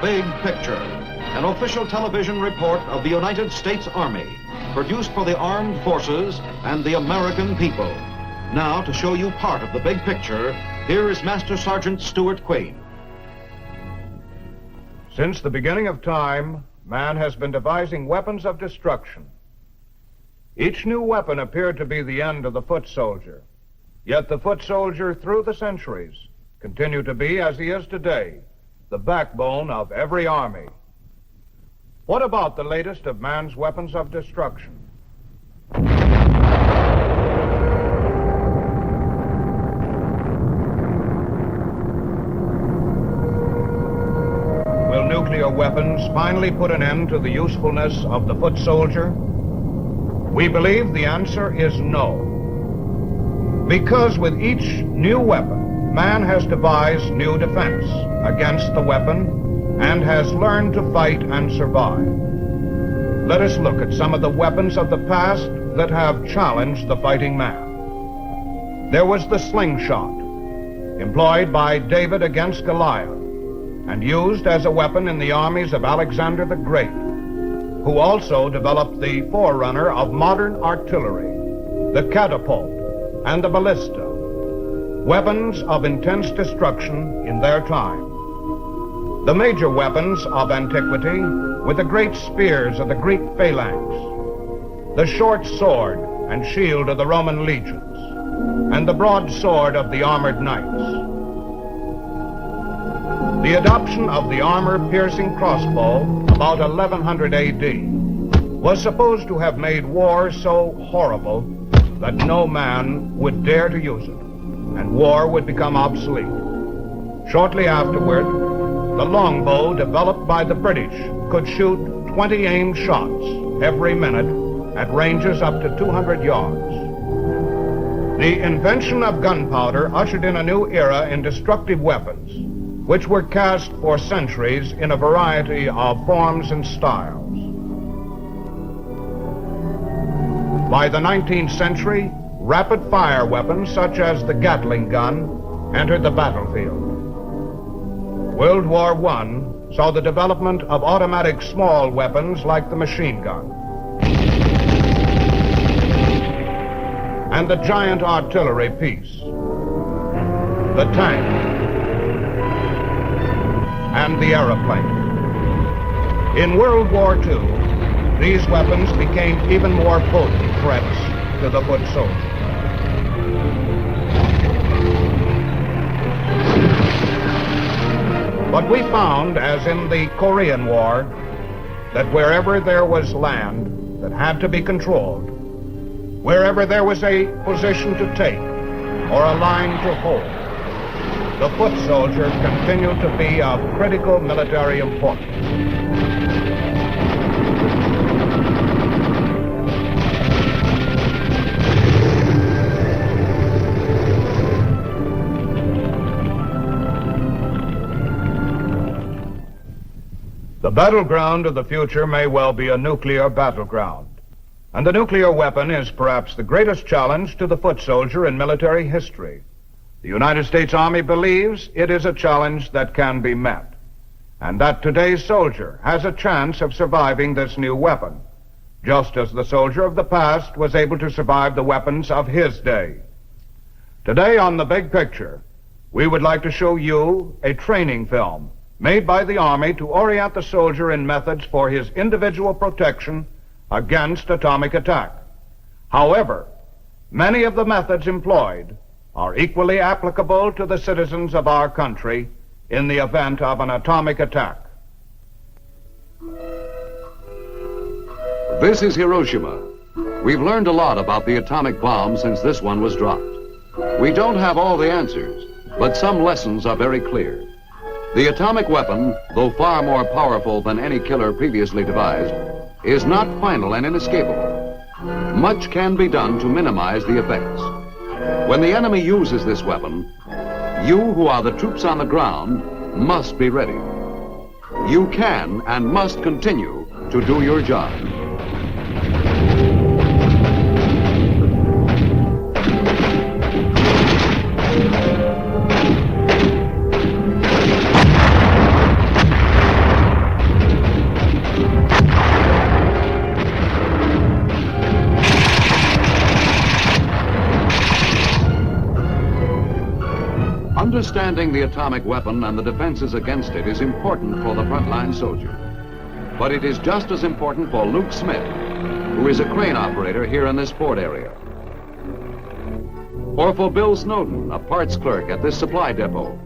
Big Picture, an official television report of the United States Army, produced for the armed forces and the American people. Now, to show you part of the big picture, here is Master Sergeant Stuart Queen. Since the beginning of time, man has been devising weapons of destruction. Each new weapon appeared to be the end of the foot soldier. Yet the foot soldier, through the centuries, continued to be, as he is today, the backbone of every army. What about the latest of man's weapons of destruction? Will nuclear weapons finally put an end to the usefulness of the foot soldier? We believe the answer is no. Because with each new weapon, man has devised new defense against the weapon and has learned to fight and survive. Let us look at some of the weapons of the past that have challenged the fighting man. There was the slingshot, employed by David against Goliath, and used as a weapon in the armies of Alexander the Great, who also developed the forerunner of modern artillery, the catapult and the ballista, weapons of intense destruction in their time. The major weapons of antiquity were the great spears of the Greek phalanx, the short sword and shield of the Roman legions, and the broadsword of the armored knights. The adoption of the armor-piercing crossbow about 1100 AD was supposed to have made war so horrible that no man would dare to use it, and war would become obsolete. Shortly afterward, the longbow developed by the British could shoot 20 aimed shots every minute at ranges up to 200 yards. The invention of gunpowder ushered in a new era in destructive weapons, which were cast for centuries in a variety of forms and styles. By the 19th century, rapid-fire weapons such as the Gatling gun entered the battlefield. World War I saw the development of automatic small weapons like the machine gun, and the giant artillery piece, the tank, and the airplane. In World War II, these weapons became even more potent threats to the foot soldier. But we found, as in the Korean War, that wherever there was land that had to be controlled, wherever there was a position to take or a line to hold, the foot soldier continued to be of critical military importance. The battleground of the future may well be a nuclear battleground. And the nuclear weapon is perhaps the greatest challenge to the foot soldier in military history. The United States Army believes it is a challenge that can be met, and that today's soldier has a chance of surviving this new weapon, just as the soldier of the past was able to survive the weapons of his day. Today on The Big Picture, we would like to show you a training film made by the Army to orient the soldier in methods for his individual protection against atomic attack. However, many of the methods employed are equally applicable to the citizens of our country in the event of an atomic attack. This is Hiroshima. We've learned a lot about the atomic bomb since this one was dropped. We don't have all the answers, but some lessons are very clear. The atomic weapon, though far more powerful than any killer previously devised, is not final and inescapable. Much can be done to minimize the effects. When the enemy uses this weapon, you who are the troops on the ground must be ready. You can and must continue to do your job. Understanding the atomic weapon and the defenses against it is important for the frontline soldier. But it is just as important for Luke Smith, who is a crane operator here in this port area. Or for Bill Snowden, a parts clerk at this supply depot.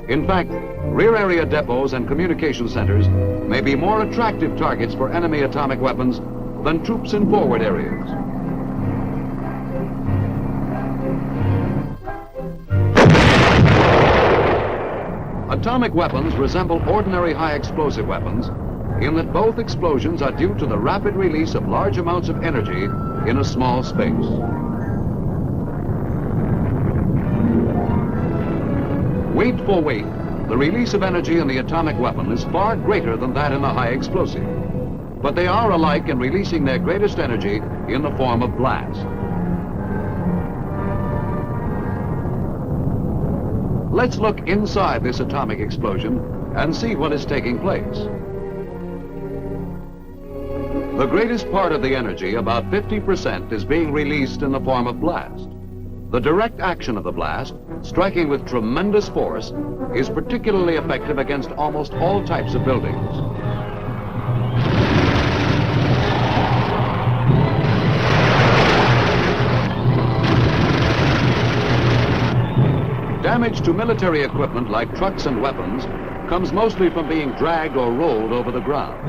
In fact, rear area depots and communication centers may be more attractive targets for enemy atomic weapons than troops in forward areas. Atomic weapons resemble ordinary high explosive weapons in that both explosions are due to the rapid release of large amounts of energy in a small space. Weight for weight, the release of energy in the atomic weapon is far greater than that in the high explosive. But they are alike in releasing their greatest energy in the form of blast. Let's look inside this atomic explosion and see what is taking place. The greatest part of the energy, about 50%, is being released in the form of blast. The direct action of the blast, striking with tremendous force, is particularly effective against almost all types of buildings. Damage to military equipment like trucks and weapons comes mostly from being dragged or rolled over the ground.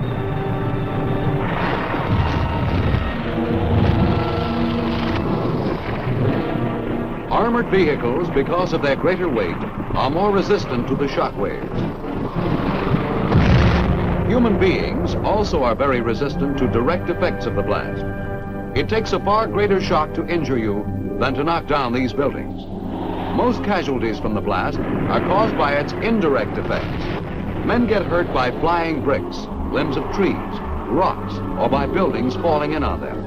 Armored vehicles, because of their greater weight, are more resistant to the shock waves. Human beings also are very resistant to direct effects of the blast. It takes a far greater shock to injure you than to knock down these buildings. Most casualties from the blast are caused by its indirect effects. Men get hurt by flying bricks, limbs of trees, rocks, or by buildings falling in on them.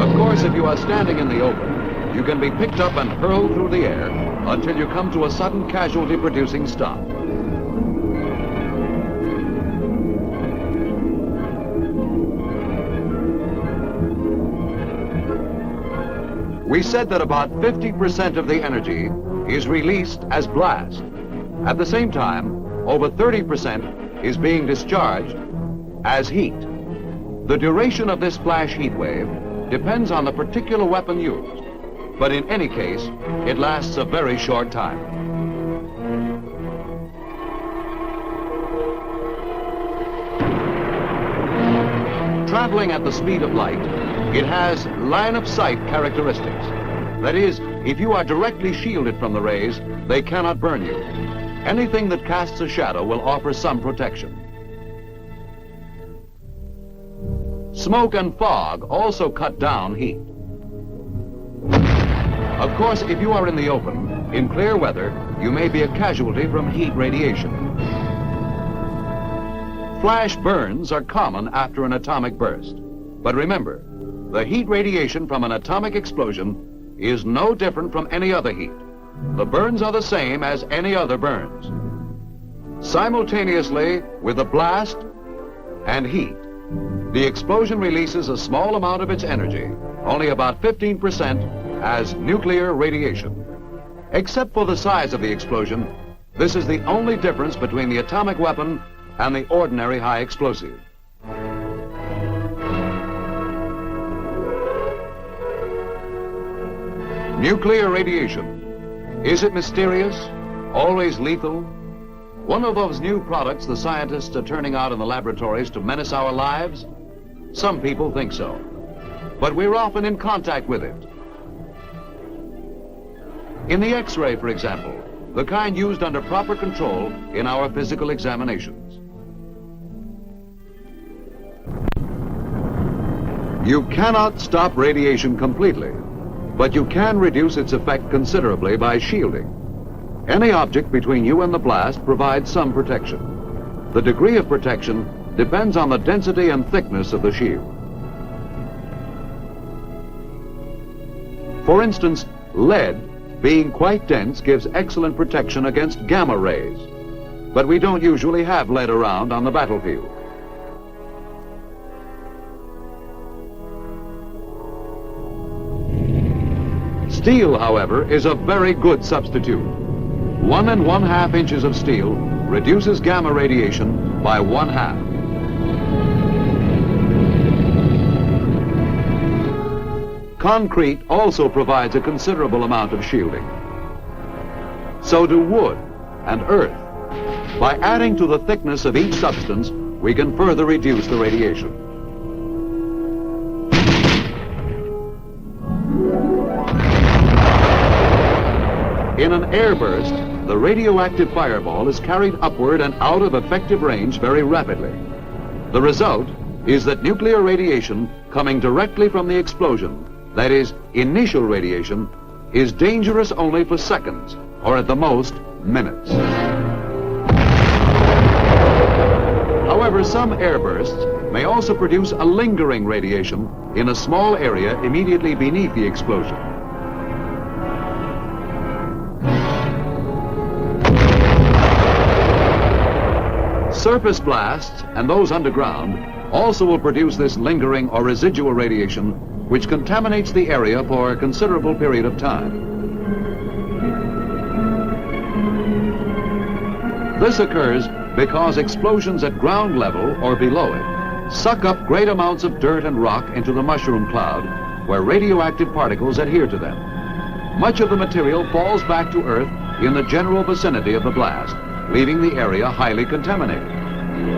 Of course, if you are standing in the open, you can be picked up and hurled through the air until you come to a sudden casualty-producing stop. We said that about 50% of the energy is released as blast. At the same time, over 30% is being discharged as heat. The duration of this flash heat wave depends on the particular weapon used, but in any case, it lasts a very short time. Traveling at the speed of light, it has line-of-sight characteristics. That is, if you are directly shielded from the rays, they cannot burn you. Anything that casts a shadow will offer some protection. Smoke and fog also cut down heat. Of course, if you are in the open, in clear weather, you may be a casualty from heat radiation. Flash burns are common after an atomic burst. But remember, the heat radiation from an atomic explosion is no different from any other heat. The burns are the same as any other burns. Simultaneously with the blast and heat, the explosion releases a small amount of its energy, only about 15%, as nuclear radiation. Except for the size of the explosion, this is the only difference between the atomic weapon and the ordinary high explosive. Nuclear radiation. Is it mysterious? Always lethal? One of those new products the scientists are turning out in the laboratories to menace our lives? Some people think so. But we're often in contact with it. In the X-ray, for example, the kind used under proper control in our physical examinations. You cannot stop radiation completely, but you can reduce its effect considerably by shielding. Any object between you and the blast provides some protection. The degree of protection depends on the density and thickness of the shield. For instance, lead, being quite dense, gives excellent protection against gamma rays. But we don't usually have lead around on the battlefield. Steel, however, is a very good substitute. 1 1/2 inches of steel reduces gamma radiation by 1/2. Concrete also provides a considerable amount of shielding. So do wood and earth. By adding to the thickness of each substance, we can further reduce the radiation. In an airburst, the radioactive fireball is carried upward and out of effective range very rapidly. The result is that nuclear radiation coming directly from the explosion, that is, initial radiation, is dangerous only for seconds, or at the most, minutes. However, some airbursts may also produce a lingering radiation in a small area immediately beneath the explosion. Surface blasts, and those underground, also will produce this lingering or residual radiation, which contaminates the area for a considerable period of time. This occurs because explosions at ground level or below it suck up great amounts of dirt and rock into the mushroom cloud, where radioactive particles adhere to them. Much of the material falls back to Earth in the general vicinity of the blast, leaving the area highly contaminated.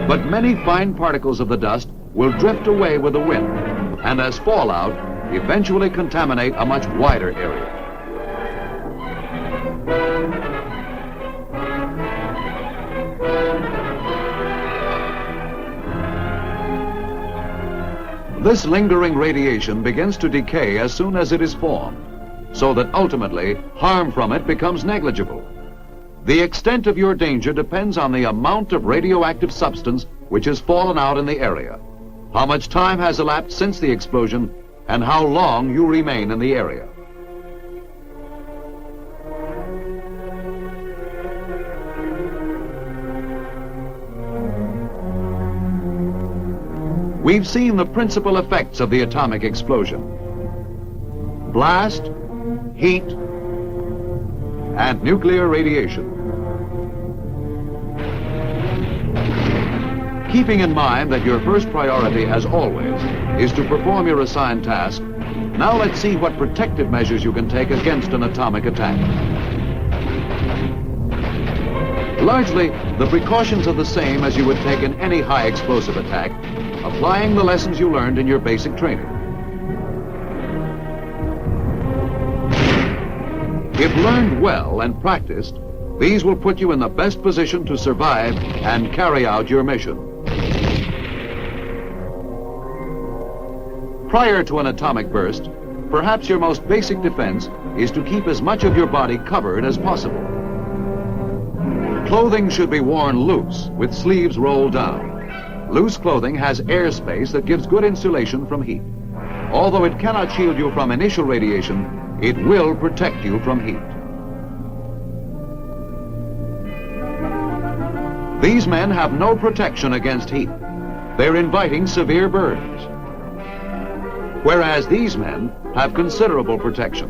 But many fine particles of the dust will drift away with the wind, and as fallout, eventually contaminate a much wider area. This lingering radiation begins to decay as soon as it is formed, so that ultimately harm from it becomes negligible. The extent of your danger depends on the amount of radioactive substance which has fallen out in the area, how much time has elapsed since the explosion, and how long you remain in the area. We've seen the principal effects of the atomic explosion: blast, heat, and nuclear radiation. Keeping in mind that your first priority, as always, is to perform your assigned task, now let's see what protective measures you can take against an atomic attack. Largely, the precautions are the same as you would take in any high explosive attack, applying the lessons you learned in your basic training. If learned well and practiced, these will put you in the best position to survive and carry out your mission. Prior to an atomic burst, perhaps your most basic defense is to keep as much of your body covered as possible. Clothing should be worn loose, with sleeves rolled down. Loose clothing has airspace that gives good insulation from heat. Although it cannot shield you from initial radiation, it will protect you from heat. These men have no protection against heat. They're inviting severe burns. Whereas these men have considerable protection.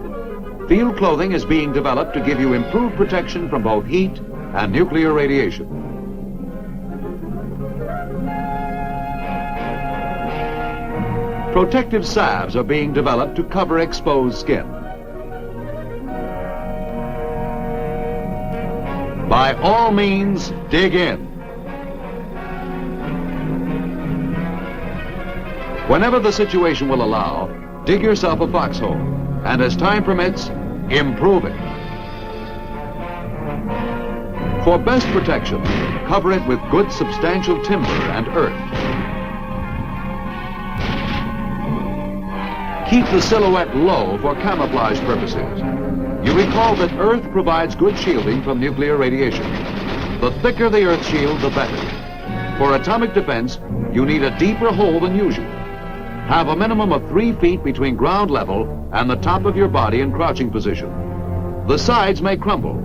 Field clothing is being developed to give you improved protection from both heat and nuclear radiation. Protective salves are being developed to cover exposed skin. By all means, dig in. Whenever the situation will allow, dig yourself a foxhole, and as time permits, improve it. For best protection, cover it with good substantial timber and earth. Keep the silhouette low for camouflage purposes. You recall that earth provides good shielding from nuclear radiation. The thicker the earth shield, the better. For atomic defense, you need a deeper hole than usual. Have a minimum of 3 feet between ground level and the top of your body in crouching position. The sides may crumble,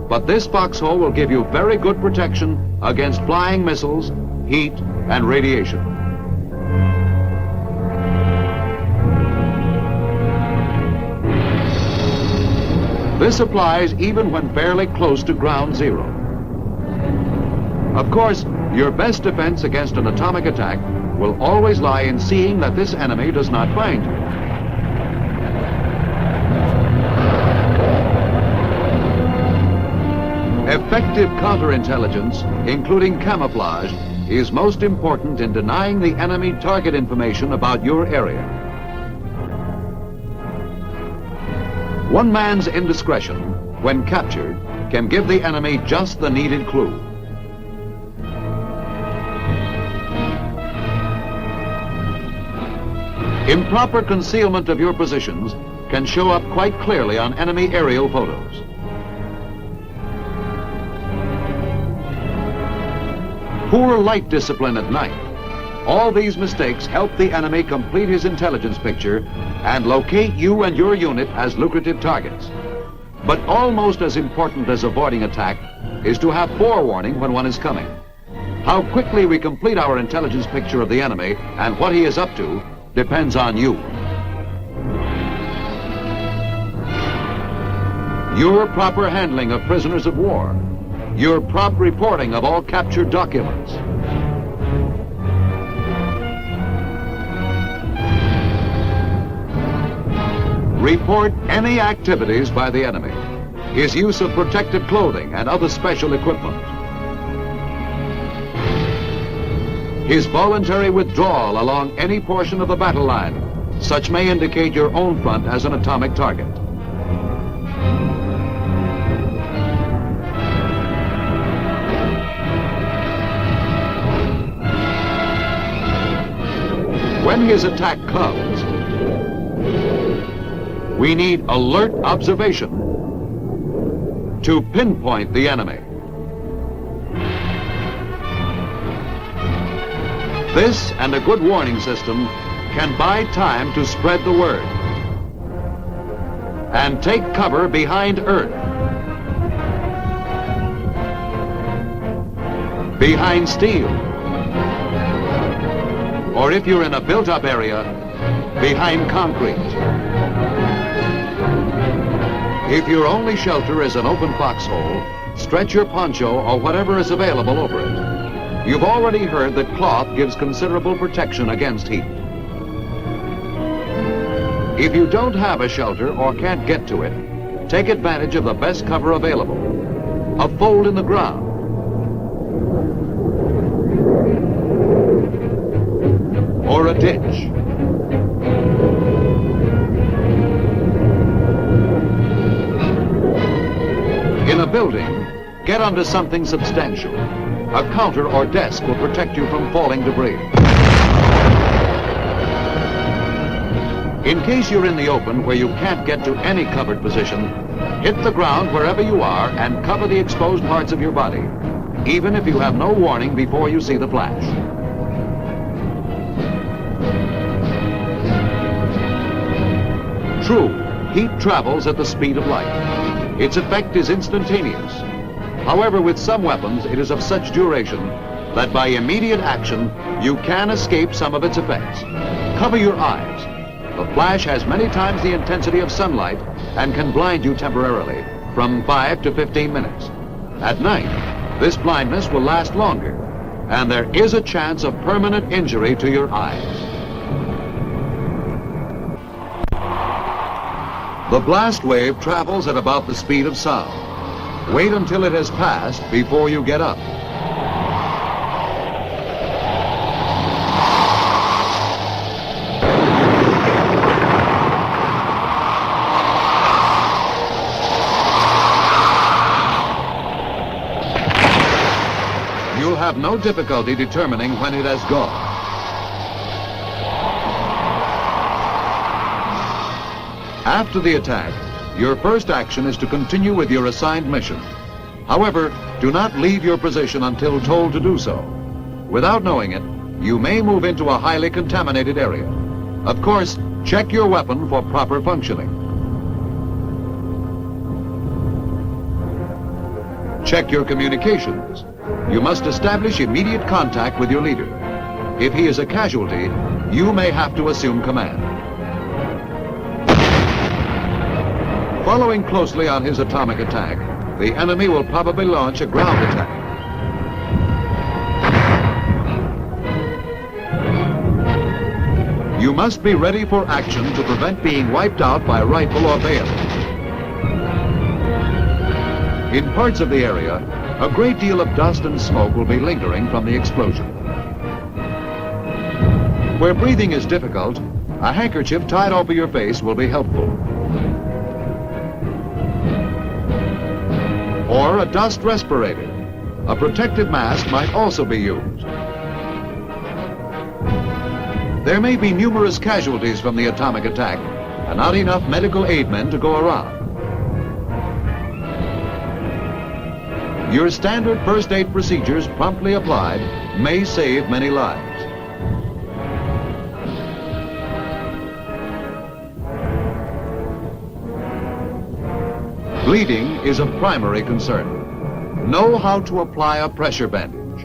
but this foxhole will give you very good protection against flying missiles, heat, and radiation. This applies even when fairly close to ground zero. Of course, your best defense against an atomic attack will always lie in seeing that this enemy does not find you. Effective counterintelligence, including camouflage, is most important in denying the enemy target information about your area. One man's indiscretion, when captured, can give the enemy just the needed clue. Improper concealment of your positions can show up quite clearly on enemy aerial photos. Poor light discipline at night. All these mistakes help the enemy complete his intelligence picture and locate you and your unit as lucrative targets. But almost as important as avoiding attack is to have forewarning when one is coming. How quickly we complete our intelligence picture of the enemy and what he is up to depends on you. Your proper handling of prisoners of war, your prompt reporting of all captured documents, report any activities by the enemy, his use of protective clothing and other special equipment, his voluntary withdrawal along any portion of the battle line. Such may indicate your own front as an atomic target. When his attack comes, we need alert observation to pinpoint the enemy. This and a good warning system can buy time to spread the word and take cover behind earth, behind steel, or if you're in a built-up area, behind concrete. If your only shelter is an open foxhole, stretch your poncho or whatever is available over it. You've already heard that cloth gives considerable protection against heat. If you don't have a shelter or can't get to it, take advantage of the best cover available, a fold in the ground, or a ditch. In a building, get onto something substantial. A counter or desk will protect you from falling debris. In case you're in the open where you can't get to any covered position, hit the ground wherever you are and cover the exposed parts of your body, even if you have no warning before you see the flash. True, heat travels at the speed of light. Its effect is instantaneous. However, with some weapons, it is of such duration that by immediate action, you can escape some of its effects. Cover your eyes. The flash has many times the intensity of sunlight and can blind you temporarily, from 5 to 15 minutes. At night, this blindness will last longer, and there is a chance of permanent injury to your eyes. The blast wave travels at about the speed of sound. Wait until it has passed before you get up. You'll have no difficulty determining when it has gone. After the attack, your first action is to continue with your assigned mission. However, do not leave your position until told to do so. Without knowing it, you may move into a highly contaminated area. Of course, check your weapon for proper functioning. Check your communications. You must establish immediate contact with your leader. If he is a casualty, you may have to assume command. Following closely on his atomic attack, the enemy will probably launch a ground attack. You must be ready for action to prevent being wiped out by rifle or bayonet. In parts of the area, a great deal of dust and smoke will be lingering from the explosion. Where breathing is difficult, a handkerchief tied over your face will be helpful. Or a dust respirator. A protective mask might also be used. There may be numerous casualties from the atomic attack and not enough medical aid men to go around. Your standard first aid procedures promptly applied may save many lives. Bleeding is a primary concern. Know how to apply a pressure bandage.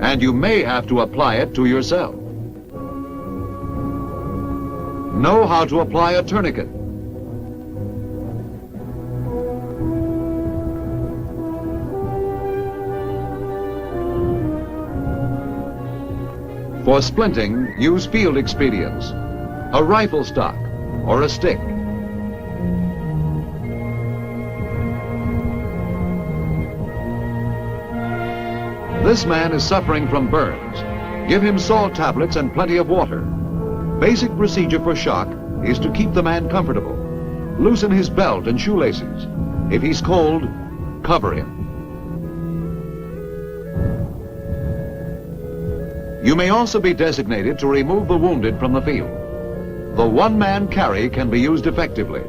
And you may have to apply it to yourself. Know how to apply a tourniquet. For splinting, use field expedients, a rifle stock or a stick. This man is suffering from burns. Give him salt tablets and plenty of water. Basic procedure for shock is to keep the man comfortable. Loosen his belt and shoelaces. If he's cold, cover him. You may also be designated to remove the wounded from the field. The one-man carry can be used effectively.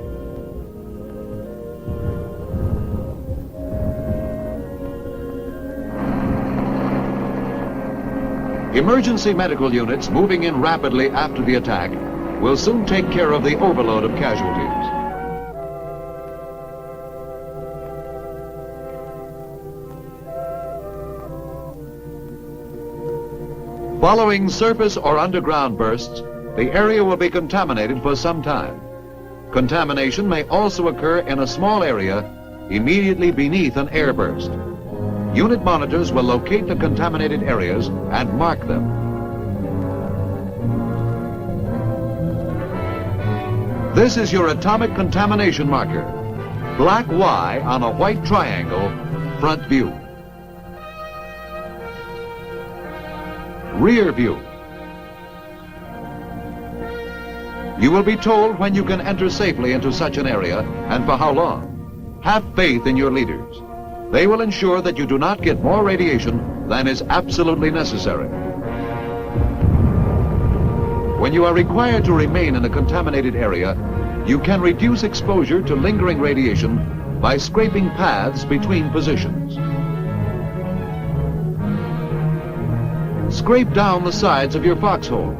Emergency medical units moving in rapidly after the attack will soon take care of the overload of casualties. Following surface or underground bursts, the area will be contaminated for some time. Contamination may also occur in a small area immediately beneath an air burst. Unit monitors will locate the contaminated areas and mark them. This is your atomic contamination marker. Black Y on a white triangle, front view. Rear view. You will be told when you can enter safely into such an area and for how long. Have faith in your leaders. They will ensure that you do not get more radiation than is absolutely necessary. When you are required to remain in a contaminated area, you can reduce exposure to lingering radiation by scraping paths between positions. Scrape down the sides of your foxhole.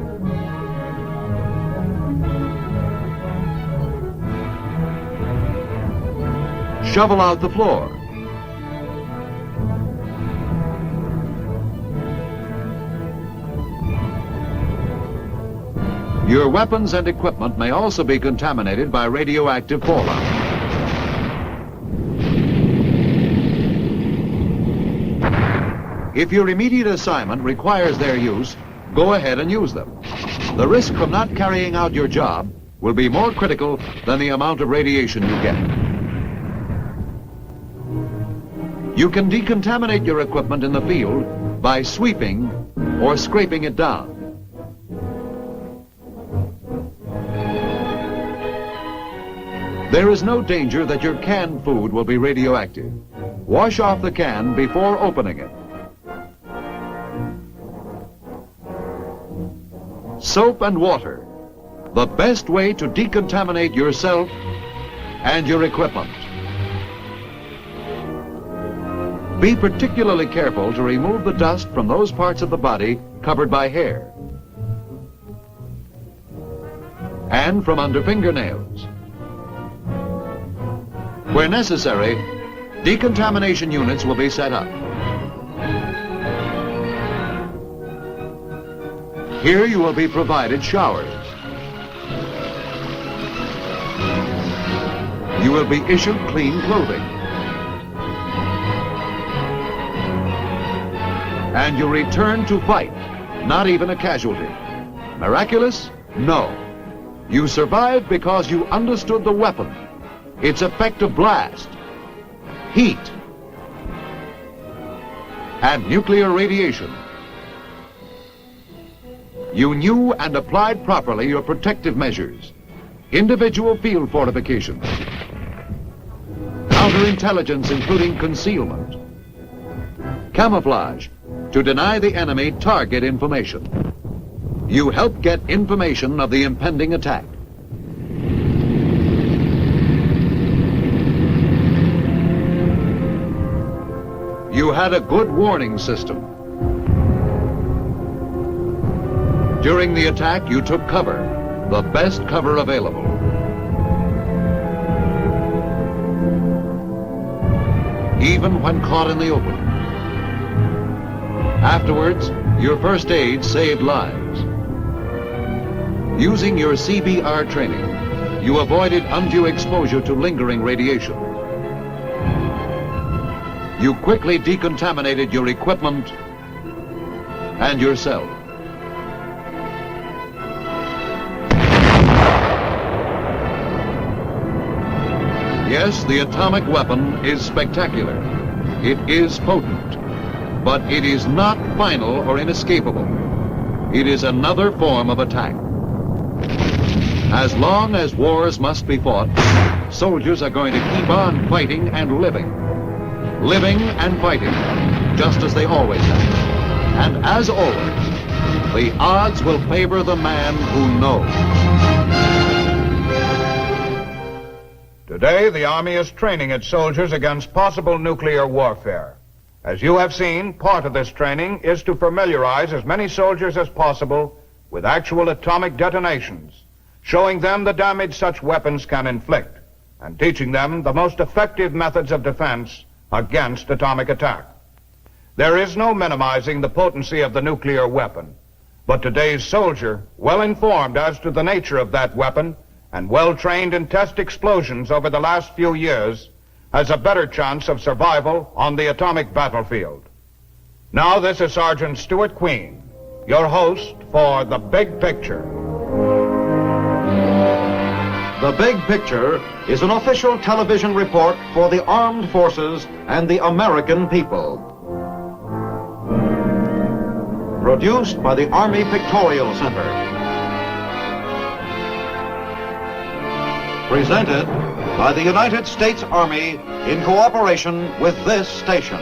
Shovel out the floor. Your weapons and equipment may also be contaminated by radioactive fallout. If your immediate assignment requires their use, go ahead and use them. The risk from not carrying out your job will be more critical than the amount of radiation you get. You can decontaminate your equipment in the field by sweeping or scraping it down. There is no danger that your canned food will be radioactive. Wash off the can before opening it. Soap and water, the best way to decontaminate yourself and your equipment. Be particularly careful to remove the dust from those parts of the body covered by hair and from under fingernails. Where necessary, decontamination units will be set up. Here you will be provided showers. You will be issued clean clothing. And you return to fight, not even a casualty. Miraculous? No. You survived because you understood the weapon, its effective blast, heat, and nuclear radiation. You knew and applied properly your protective measures, individual field fortifications, counterintelligence including concealment, camouflage to deny the enemy target information. You helped get information of the impending attack. You had a good warning system. During the attack, you took cover, the best cover available. Even when caught in the open. Afterwards, your first aid saved lives. Using your CBR training, you avoided undue exposure to lingering radiation. You quickly decontaminated your equipment and yourself. Yes, the atomic weapon is spectacular. It is potent, but it is not final or inescapable. It is another form of attack. As long as wars must be fought, soldiers are going to keep on fighting and living. Living and fighting, just as they always have. And as always, the odds will favor the man who knows. Today, the Army is training its soldiers against possible nuclear warfare. As you have seen, part of this training is to familiarize as many soldiers as possible with actual atomic detonations, showing them the damage such weapons can inflict, and teaching them the most effective methods of defense against atomic attack. There is no minimizing the potency of the nuclear weapon, but today's soldier, well informed as to the nature of that weapon and well trained in test explosions over the last few years, has a better chance of survival on the atomic battlefield. Now this is Sergeant Stuart Queen, your host for The Big Picture. The Big Picture is an official television report for the armed forces and the American people. Produced by the Army Pictorial Center. Presented by the United States Army in cooperation with this station.